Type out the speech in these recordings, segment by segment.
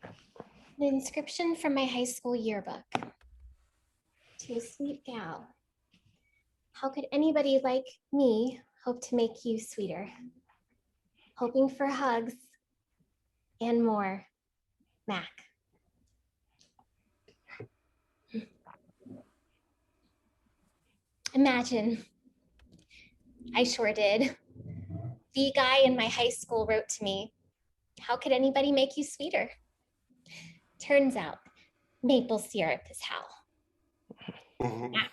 An inscription from my high school yearbook. To a sweet gal. How could anybody like me hope to make you sweeter? Hoping for hugs and more. Mac. Imagine. I sure did. The guy in my high school wrote to me, how could anybody make you sweeter? Turns out, maple syrup is how. Mac.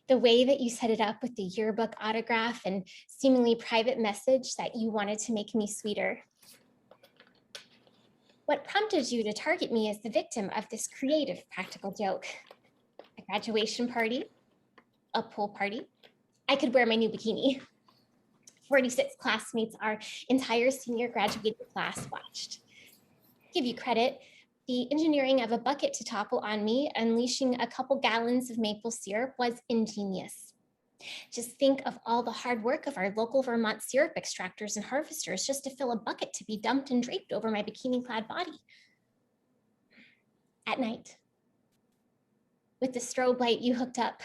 The way that you set it up with the yearbook autograph and seemingly private message that you wanted to make me sweeter. What prompted you to target me as the victim of this creative practical joke? A graduation party? A pool party? I could wear my new bikini. 46 classmates, our entire senior graduating class watched. Give you credit, the engineering of a bucket to topple on me, unleashing a couple gallons of maple syrup was ingenious. Just think of all the hard work of our local Vermont syrup extractors and harvesters just to fill a bucket to be dumped and draped over my bikini-clad body. At night, with the strobe light you hooked up,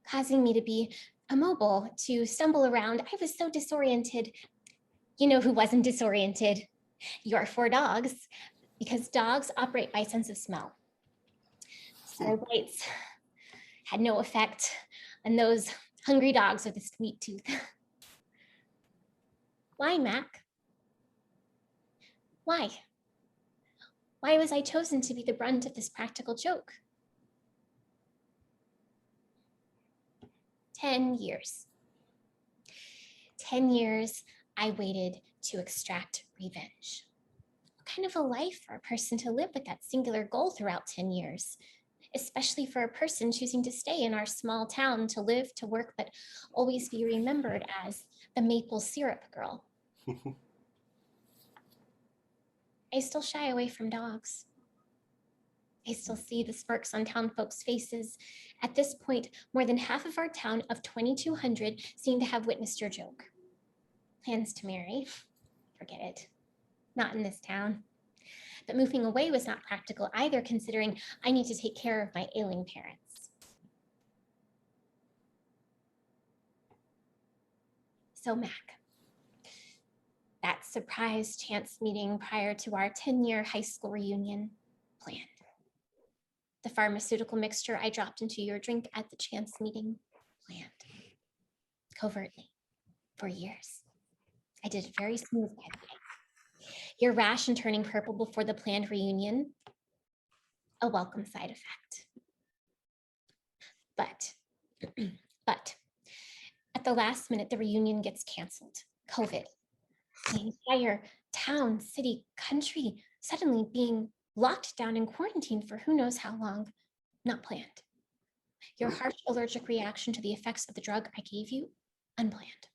causing me to be immobile, to stumble around, I was so disoriented. You know who wasn't disoriented? Your 4 dogs, because dogs operate by sense of smell. Strobe lights had no effect on those hungry dogs with a sweet tooth. Why, Mac? Why? Why was I chosen to be the brunt of this practical joke? 10 years. 10 years I waited to extract revenge. What kind of a life for a person to live with that singular goal throughout 10 years? Especially for a person choosing to stay in our small town to live, to work, but always be remembered as the maple syrup girl. I still shy away from dogs. I still see the smirks on town folks' faces. At this point, more than half of our town of 2,200 seem to have witnessed your joke. Plans to marry? Forget it. Not in this town. But moving away was not practical either, considering I need to take care of my ailing parents. So Mac, that surprise chance meeting prior to our 10-year high school reunion planned. The pharmaceutical mixture I dropped into your drink at the chance meeting planned. Covertly, for years. I did it very smooth, by the way. Your rash and turning purple before the planned reunion, a welcome side effect. But at the last minute, the reunion gets canceled. COVID. The entire town, city, country suddenly being locked down and quarantined for who knows how long. Not planned. Your harsh allergic reaction to the effects of the drug I gave you, unplanned.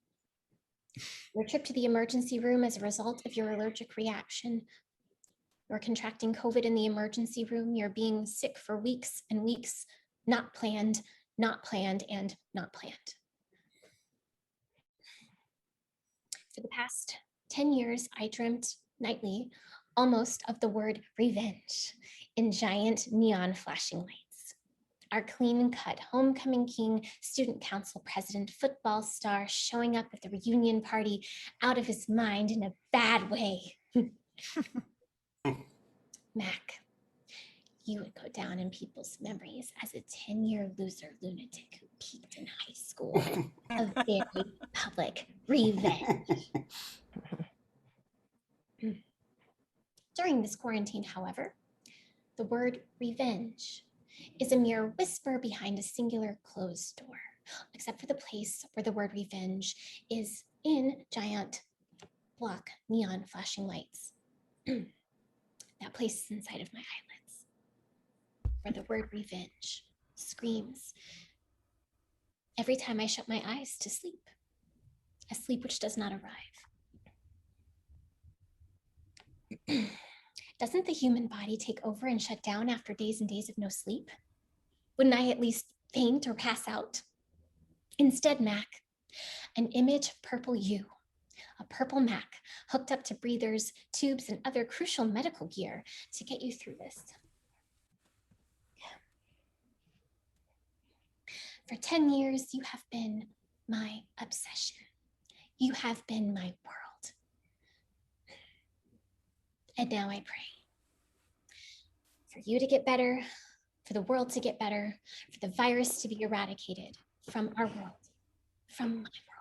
Your trip to the emergency room as a result of your allergic reaction. You're contracting COVID in the emergency room. You're being sick for weeks and weeks. Not planned, and not planned. For the past 10 years, I dreamt nightly almost of the word revenge in giant neon flashing lights. Our clean-cut homecoming king, student council president, football star showing up at the reunion party out of his mind in a bad way. Mac, you would go down in people's memories as a 10-year loser lunatic who peaked in high school. A very public revenge. During this quarantine, however, the word revenge is a mere whisper behind a singular closed door, except for the place where the word revenge is in giant block neon flashing lights. That place is inside of my eyelids, where the word revenge screams every time I shut my eyes to sleep, a sleep which does not arrive. Doesn't the human body take over and shut down after days and days of no sleep? Wouldn't I at least faint or pass out? Instead, Mac, an image of purple you, a purple Mac hooked up to breathers, tubes, and other crucial medical gear to get you through this. For 10 years, you have been my obsession. You have been my world. And now I pray for you to get better, for the world to get better, for the virus to be eradicated from our world, from my world.